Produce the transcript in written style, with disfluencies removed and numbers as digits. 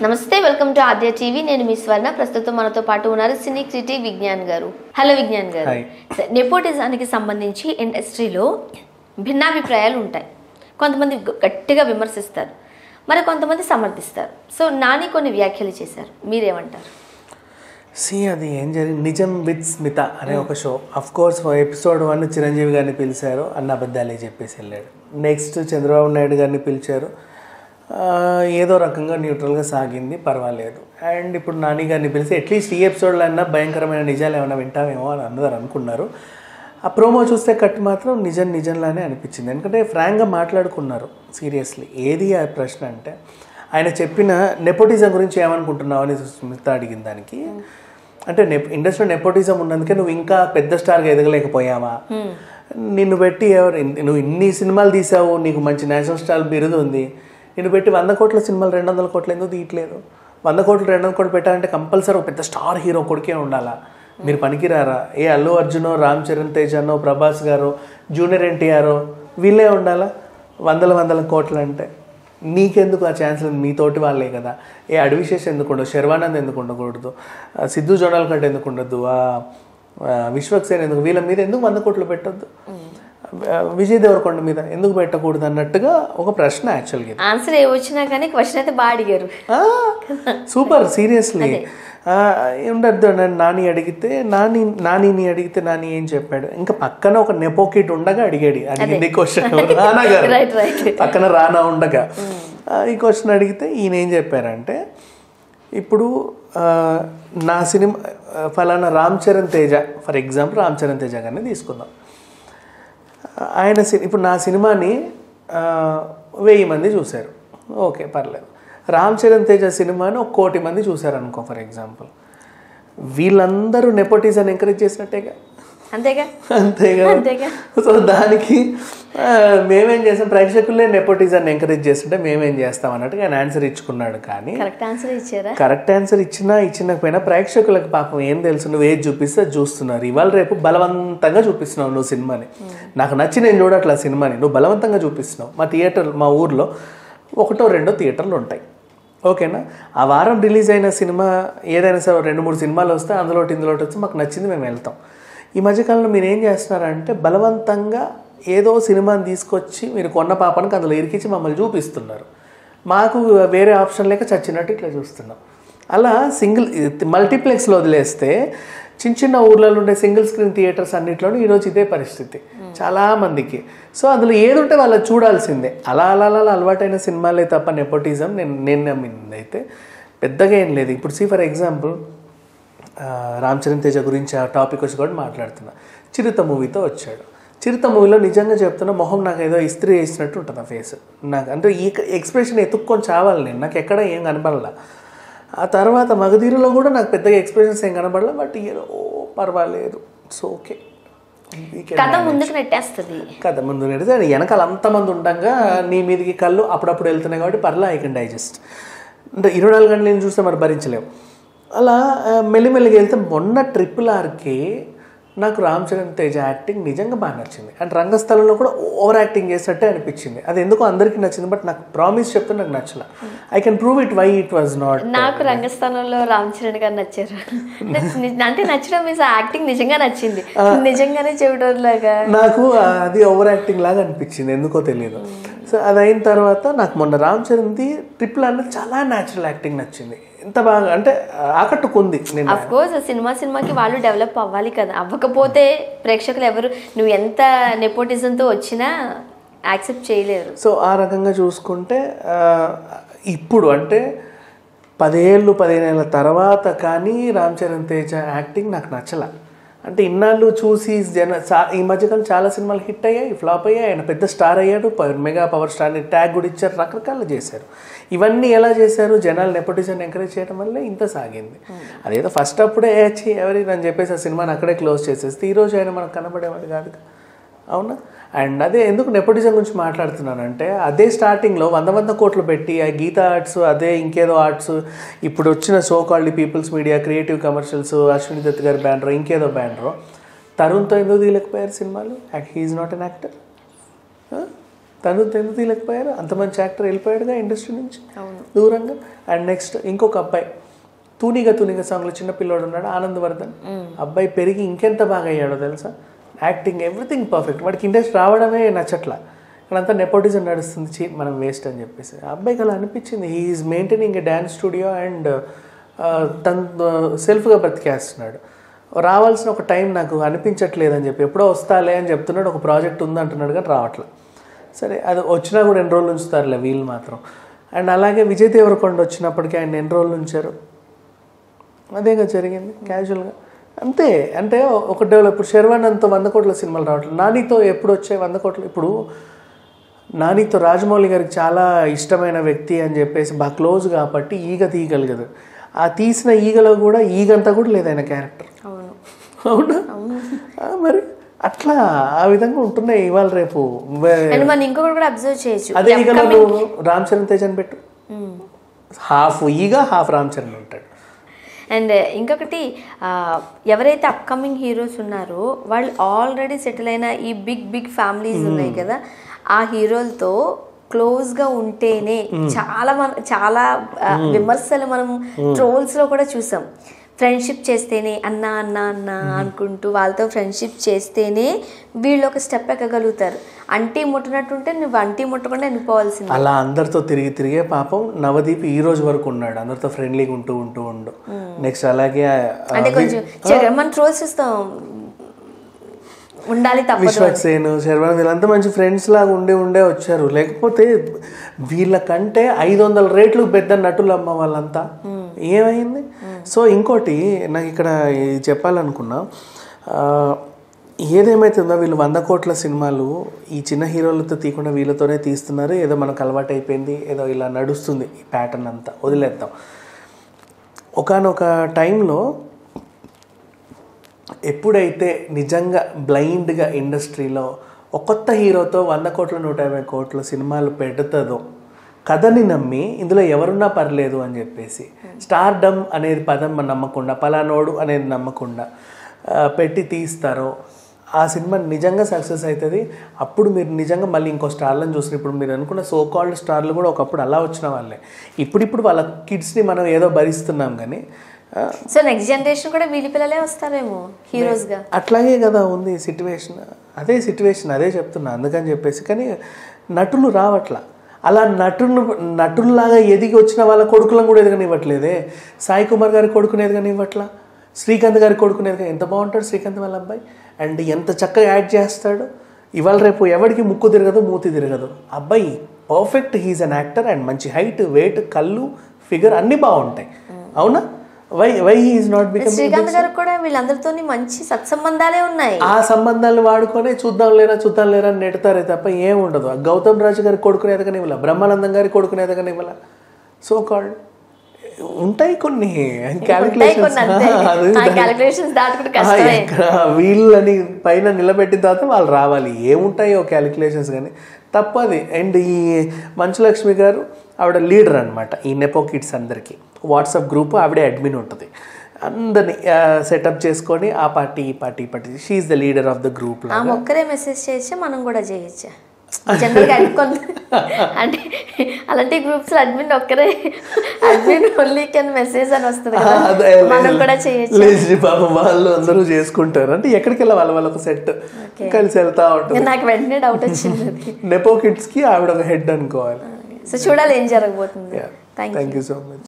నమస్తే, welcome to Aadya TV. నేను మీ స్వర్ణ. ప్రస్తుతం మనతో పాటు ఉన్నారు సినీ క్రిటిక్ విజ్ఞాన్ గారు. హలో విజ్ఞాన్ గారు. నెపోటిజానికి సంబంధించి ఇండస్ట్రీలో భిన్నాభిప్రాయాలు ఉంటాయి. కొంతమంది గట్టిగా విమర్శిస్తారు, మరి కొంతమంది సమర్థిస్తారు. సో నాని కొన్ని వ్యాఖ్యలు చేశారు, మీరేమంటారు? అది ఏం జరిగింది, నిజం విత్ స్మిత అనే ఒక show. Of course episode 1 Chiranjeevi గారిని పిలిచారు, అన్న అబద్ధాలే చెప్పేసి వెళ్ళాడు. నెక్స్ట్ చంద్రబాబు నాయుడు గారిని పిలిచారు, ఏదో రకంగా న్యూట్రల్గా సాగింది, పర్వాలేదు. అండ్ ఇప్పుడు నాని గారిని పిలిచి అట్లీస్ట్ ఈ ఎపిసోడ్లో అన్నా భయంకరమైన నిజాలు ఏమైనా వింటామేమో అని అందరూ అనుకున్నారు. ఆ ప్రోమో చూస్తే కట్ మాత్రం నిజంలానే అనిపించింది. ఎందుకంటే ఫ్రాంక్గా మాట్లాడుకున్నారు సీరియస్లీ. ఏది ఆ ప్రశ్న అంటే, ఆయన చెప్పిన నెపోటిజం గురించి ఏమనుకుంటున్నావు అని స్మిత అడిగిన దానికి, అంటే ఇండస్ట్రీలో నెపోటిజం ఉన్నందుకే నువ్వు ఇంకా పెద్ద స్టార్గా ఎదగలేకపోయావా, నిన్ను పెట్టి నువ్వు ఇన్ని సినిమాలు తీసావు, నీకు మంచి నేషనల్ స్టార్ బిరుదు ఉంది, నిన్ను పెట్టి 100 కోట్ల సినిమాలు 200 కోట్లు ఎందుకు తీయట్లేదు? 100 కోట్లు 200 కోట్లు పెట్టాలంటే కంపల్సరీ ఒక పెద్ద స్టార్ హీరో కొడుకే ఉండాలా? మీరు పనికిరారా? అల్లు అర్జునో, రామ్ చరణ్ తేజనో, ప్రభాస్ గారో, జూనియర్ ఎన్టీఆర్ వీళ్ళే ఉండాలా 100 కోట్లు అంటే? నీకెందుకు ఆ ఛాన్స్లు? మీతోటి వాళ్ళే కదా. అడ్విశేష్ ఎందుకు ఉండదు, శర్వానంద్ ఎందుకు ఉండకూడదు, సిద్ధు జోనాల్ కంటే ఎందుకు ఉండదు, విశ్వక్సేన్ ఎందుకు, వీళ్ళ మీద ఎందుకు 100 కోట్లు పెట్టద్దు, విజయ్ దేవరకొండ మీద ఎందుకు పెట్టకూడదు అన్నట్టుగా ఒక ప్రశ్న. యాక్చువల్గా ఆన్సర్ ఏ వచ్చినా కానీ క్వశ్చన్ అయితే బాగా అడిగారు. సూపర్, సీరియస్లీ ఉండద్దు. నాని అడిగితే నానిని అడిగితే నాని ఏం చెప్పాడు, ఇంకా పక్కన ఒక నెపోకిట్ ఉండగా అడిగింది క్వశ్చన్. రానా గారు పక్కన రానా ఉండగా ఈ క్వశ్చన్ అడిగితే ఈయన ఏం చెప్పారంటే, ఇప్పుడు నా సినిమా ఫలానా రామ్ చరణ్ తేజ, ఫర్ ఎగ్జాంపుల్ రామ్ చరణ్ తేజ గారిని తీసుకుందాం. ఆయన ఇప్పుడు నా సినిమాని 1000 మంది చూశారు, ఓకే పర్లేదు. రామ్ చరణ్ తేజ సినిమాని 1 కోటి మంది చూశారు అనుకో ఫర్ ఎగ్జాంపుల్. వీళ్ళందరూ నెపోటిజం ఎంకరేజ్ చేసినట్టేగా, అంతేగా. సో దానికి మేమేం చేస్తాం, ప్రేక్షకులే నెపోటిజాన్ని ఎంకరేజ్ చేస్తుంటే మేమేం చేస్తాం అన్నట్టుగా ఆయన ఆన్సర్ ఇచ్చుకున్నాడు. కానీ కరెక్ట్ ఆన్సర్ ఇచ్చినకపోయినా ప్రేక్షకులకు పాపం ఏం తెలుసు, నువ్వు ఏది చూపిస్తే చూస్తున్నారు. ఇవాళ రేపు బలవంతంగా చూపిస్తున్నావు నువ్వు సినిమాని. నాకు నచ్చి నేను చూడట్లా సినిమాని, నువ్వు బలవంతంగా చూపిస్తున్నావు. మా ఊర్లో 1-2 థియేటర్లు ఉంటాయి, ఓకేనా? ఆ వారం రిలీజ్ అయిన సినిమా ఏదైనా సరే 2-3 సినిమాలు వస్తే అందులో వచ్చి మాకు నచ్చింది మేము వెళ్తాం. ఈ మధ్యకాలంలో మీరు ఏం చేస్తున్నారంటే, బలవంతంగా ఏదో సినిమాని తీసుకొచ్చి మీరు కొన్న పాపానికి అందులో ఇరికించి మమ్మల్ని చూపిస్తున్నారు. మాకు వేరే ఆప్షన్ లేక చచ్చినట్టు ఇట్లా చూస్తున్నాం. అలా మల్టీప్లెక్స్లో వదిలేస్తే చిన్న ఊర్లలో ఉండే సింగిల్ స్క్రీన్ థియేటర్స్ అన్నింటిలోనూ ఈరోజు ఇదే పరిస్థితి చాలామందికి. సో అందులో ఏది ఉంటే వాళ్ళు చూడాల్సిందే. అలా అలవాటైన సినిమాలే తప్ప నెపోటిజం నేను నమ్మింది అయితే పెద్దగా ఏం లేదు. ఇప్పుడు ఫర్ ఎగ్జాంపుల్ రామ్ చరణ్ తేజ గురించి ఆ టాపిక్ వచ్చి కూడా మాట్లాడుతున్నా. చిరుత మూవీతో వచ్చాడు. చిరుత మూవీలో నిజంగా చెప్తున్నా, మొహం నాకు ఏదో ఇస్త్రీ వేసినట్టు ఉంటుంది ఆ ఫేస్. నాకు అంటే ఈ ఎక్స్ప్రెషన్ ఎత్తుక్కొని చావాలి నేను, నాకు ఎక్కడ ఏం కనపడలా. ఆ తర్వాత మగధీరులో కూడా నాకు పెద్దగా ఎక్స్ప్రెషన్స్ ఏం కనపడలా. బట్ పర్వాలేదు, ఇట్స్ ఓకే. కథ ముందుకు నెట్టేస్తుంది. వెనకాల అంతమంది ఉండగా నీ మీదకి కళ్ళు అప్పుడప్పుడు వెళ్తున్నాయి కాబట్టి పర్లా, ఐ కెన్ డైజెస్ట్. అంటే 24 గంటలు నేను చూస్తే మరి భరించలేము. అలా మెల్లిమెల్లిగా వెళ్తే మొన్న RRRకి నాకు రామ్ చరణ్ తేజ యాక్టింగ్ నిజంగా బాగా నచ్చింది. అండ్ రంగస్థలంలో కూడా ఓవర్ యాక్టింగ్ చేసినట్టే అనిపించింది. అది ఎందుకో అందరికీ నచ్చింది, బట్ నాకు ప్రామిస్ చెప్తే నాకు నచ్చలా. I can prove it why it was not. నాకు రంగస్థలంలో రామ్ చరణ్ గారు నచ్చారు. అంటే నచ్చడం మీన్స్ యాక్టింగ్ నిజంగా నచ్చింది, నిజంగానే చెవిటోర్ లాగా. నాకు అది ఓవర్ యాక్టింగ్ లాగా అనిపించింది, ఎందుకో తెలియదు. సో అది అయిన తర్వాత నాకు మొన్న రామ్ చరణ్ది RRR చాలా న్యాచురల్ యాక్టింగ్ నచ్చింది. ఎంత బాగా అంటే ఆకట్టుకుంది. అఫ్ కోర్స్ సినిమాకి వాళ్ళు డెవలప్ అవ్వాలి కదా, అవ్వకపోతే ప్రేక్షకులు ఎవరు నువ్వు ఎంత నెపోటిజంతో వచ్చినా యాక్సెప్ట్ చేయలేరు. సో ఆ రకంగా చూసుకుంటే ఇప్పుడు అంటే 10 ఏళ్ళ తర్వాత కానీ రామ్ చరణ్ తేజ యాక్టింగ్ నాకు నచ్చల. అంటే ఇన్నాళ్ళు చూసి ఈ మధ్యకాలం చాలా సినిమాలు హిట్ అయ్యాయి, ఫ్లాప్ అయ్యాయి. ఆయన పెద్ద స్టార్ అయ్యాడు, మెగా పవర్ స్టార్ని ట్యాగ్ కూడా ఇచ్చారు, రకరకాలు చేశారు. ఇవన్నీ ఎలా చేశారు? జనాలు నెపోటిజం ఎంకరేజ్ చేయడం వల్లే ఇంత సాగింది. అదేదో ఫస్ట్ అప్పుడే ఎవరిని చెప్పేసి ఆ సినిమాని అక్కడే క్లోజ్ చేసేస్తే ఈరోజు ఆయన మనకు కనబడేవాడు కాదు, అవునా? అండ్ అదే ఎందుకు నెపోటిజం గురించి మాట్లాడుతున్నానంటే, అదే స్టార్టింగ్లో 100 కోట్లు పెట్టి ఆ గీతా ఆర్ట్స్, అదే ఇంకేదో ఆర్ట్స్, ఇప్పుడు వచ్చిన so called peoples media, creative commercials, Ashwini Dutt గారి బ్యానర్, ఇంకేదో బ్యానర్, తరుణ్తో ఎందుకు తీయలేకపోయారు సినిమాలు? He's not an actor. తను తీయలేకపోయారు, అంత మంచి యాక్టర్ వెళ్ళిపోయాడుగా ఇండస్ట్రీ నుంచి దూరంగా. అండ్ నెక్స్ట్ ఇంకొక అబ్బాయి తూనిగా సాంగ్లో చిన్న పిల్లోడు ఉన్నాడు, ఆనందవర్ధన్. అబ్బాయి పెరిగి ఇంకెంత బాగా అయ్యాడో తెలుసా, యాక్టింగ్ ఎవ్రీథింగ్ పర్ఫెక్ట్. వాడికి ఇండస్ట్రీ రావడమే నచ్చట్లా, ఇక్కడంతా నెపోటిజం నడుస్తుంది, మనం వేస్ట్ అని చెప్పేసి. అబ్బాయికి అలా అనిపించింది. He is maintaining a dance studio and తను సెల్ఫ్గా బ్రతికేస్తున్నాడు. రావాల్సిన ఒక టైం నాకు అనిపించట్లేదు అని చెప్పి, ఎప్పుడో వస్తాలే అని చెప్తున్నాడు, ఒక ప్రాజెక్ట్ ఉంది అంటున్నాడు కానీ రావట్లేదు. సరే అది వచ్చినా కూడా ఎన్ని రోజులు ఉంచుతారులే వీళ్ళు మాత్రం. అండ్ అలాగే విజయ్ దేవరకొండ వచ్చినప్పటికీ ఆయన ఎన్ని రోజులు ఉంచారు, అదేగా జరిగింది క్యాజువల్గా అంతే. అంటే ఒక డెవలప్. ఇప్పుడు శర్వానంద్తో 100 కోట్ల సినిమాలు రావట్లేదు, నానితో ఎప్పుడు వచ్చాయి 100 కోట్లు. ఇప్పుడు నానితో రాజమౌళి గారికి చాలా ఇష్టమైన వ్యక్తి అని చెప్పేసి బాగా క్లోజ్ కాబట్టి ఈగ తీయగలగదు. ఆ తీసిన ఈగలో కూడా ఈగంతా కూడా లేదు ఆయన క్యారెక్టర్. అవునా? మరి అట్లా ఆ విధంగా ఉంటున్నాయి ఇవాళ రేపు. ఇంకొకటి కూడా అబ్జర్వ్ చేయొచ్చు, అదే ఈగలో నువ్వు రామ్ చరణ్ తేజ్ అని పెట్టు, హాఫ్ ఈగ హాఫ్ రామ్ చరణ్ ఉంటాడు. అండ్ ఇంకొకటి, ఎవరైతే అప్కమింగ్ హీరోస్ ఉన్నారో వాళ్ళు ఆల్రెడీ సెటిల్ అయిన ఈ బిగ్ ఫ్యామిలీస్ ఉన్నాయి కదా, ఆ హీరోలతో క్లోజ్గా ఉంటేనే చాలా విమర్శలు మనం ట్రోల్స్లో కూడా చూసాం. ఫ్రెండ్షిప్ చేస్తేనే అన్నా అనుకుంటూ వాళ్ళతో ఫ్రెండ్షిప్ చేస్తేనే వీళ్ళు ఒక స్టెప్ ఎక్కగలుగుతారు. అంటీ ముట్టనట్టుంటే నువ్వు అంటీ ముట్టకుండా వెళ్ళిపోవాల్సింది. అలా అందరితో తిరిగే పాపం నవదీప్ ఈ రోజు వరకు ఉన్నాడు, అందరితో ఫ్రెండ్లీగా ఉండు. నెక్స్ట్ అలాగే అంటే కొంచెం మనం ట్రోల్స్ చూస్తాం, ఉండాలి తప్పదు. విశ్వక్ సేన్, శర్వణ వీళ్ళంతా మంచి ఫ్రెండ్స్ లాగా ఉండే వచ్చారు. లేకపోతే వీళ్ళకంటే 500 రేట్లు పెద్ద నటులు అమ్మ వాళ్ళంతా. ఏమైంది? సో ఇంకోటి నాకు ఇక్కడ చెప్పాలనుకున్నా, ఏదేమైతుందో వీళ్ళు 100 కోట్ల సినిమాలు ఈ చిన్న హీరోలతో తీయకుండా వీళ్ళతోనే తీస్తున్నారు. ఏదో మనకు అలవాటు అయిపోయింది, ఏదో ఇలా నడుస్తుంది ఈ ప్యాటర్న్ అంతా, వదిలేద్దాం. ఒకానొక టైంలో ఎప్పుడైతే నిజంగా బ్లైండ్గా ఇండస్ట్రీలో ఒక కొత్త హీరోతో 100 కోట్ల 150 కోట్ల సినిమాలు పెడుతుందో, కథని నమ్మి ఇందులో ఎవరున్నా పర్లేదు అని చెప్పేసి స్టార్డమ్ అనేది పదం నమ్మకుండా, పలానోడు అనేది నమ్మకుండా పెట్టి తీస్తారో ఆ సినిమా నిజంగా సక్సెస్ అవుతుంది. అప్పుడు మీరు నిజంగా మళ్ళీ ఇంకో స్టార్లను చూసిన, ఇప్పుడు మీరు అనుకున్న సో కాల్డ్ స్టార్లు కూడా ఒకప్పుడు అలా వచ్చిన వాళ్ళే. ఇప్పుడు వాళ్ళ కిడ్స్ని మనం ఏదో భరిస్తున్నాం కానీ, సో నెక్స్ట్ జనరేషన్ కూడా వీళ్ళ పిల్లలే వస్తారేమో హీరోస్గా. అట్లాగే కదా ఉంది సిట్యువేషన్, అదే చెప్తున్నా. అందుకని చెప్పేసి కానీ నటులు రావట్లా. అలా నటుల్లాగా ఎదిగి వచ్చిన వాళ్ళ కొడుకులను కూడా ఎదగనివ్వట్లేదే. సాయి కుమార్ గారి కొడుకుని ఎదగనివ్వట్లా, శ్రీకాంత్ గారి కొడుకుని ఎంత బాగుంటాడు శ్రీకాంత్ వాళ్ళ అబ్బాయి, అండ్ ఎంత చక్కగా యాడ్ చేస్తాడు. ఇవాళ రేపు ఎవరికి ముక్కు తిరగదు, మూతి తిరగదు. అబ్బాయి perfect, he's an actor and మంచి హైట్, వెయిట్, కళ్ళు, ఫిగర్ అన్నీ బాగుంటాయి. అవునా? Why he is not becoming. Srikanth గారు కూడా వీళ్ళందరితో మంచి సత్సంబంధాలే ఉన్నాయి. ఆ సంబంధాలను వాడుకొని చూద్దాం లేరా అని నెడతారే తప్ప ఏం ఉండదు. గౌతమ్ రాజు గారి కొడుకుని ఎదగనివ్వాల, బ్రహ్మానందం గారి కొడుకుని ఎదగనివ్వాల. సో కాల్డ్ ఉంటాయి కొన్ని క్యాలిక్యులేషన్స్. వీళ్ళని పైన నిలబెట్టిన తర్వాత వాళ్ళు రావాలి, ఏముంటాయో క్యాలిక్యులేషన్స్ కానీ తప్పది. అండ్ ఈ మంచులక్ష్మి గారు ఆవిడ లీడర్ అనమాట ఈ నెపో కిడ్స్ అందరికీ. వాట్సాప్ గ్రూప్ ఆవిడే అడ్మిన్ ఉంటుంది, అందరినీ సెటప్ చేసుకొని ఆ పార్టీ ఈ party she is the leader of the group. ఒక్కరే మెసేజ్ చేసి మనం కూడా చేయొచ్చా? జనరల్గా అడుగుకొని అంటే అలాంటి గ్రూప్స్ అడ్మిన్ ఒక్కరే, అడ్మిన్ ఓన్లీ కెన్ మెసేజ్ అని వస్తుంది కదా, మనం కూడా చేయొచ్చు. పాపం వాళ్ళు అందరూ చేసుకుంటారు. అంటే ఎక్కడికి వెళ్ళాలి వాళ్ళ సెట్ కలిసి వెళ్తా ఉంటుంది. నాకు వెంటనే డౌట్ వచ్చింది. నెపో కిడ్స్ కి ఆవిడ ఒక హెడ్ అనుకోవాలి. సో చూడాలి ఏం జరగబోతుంది. Thank you so much.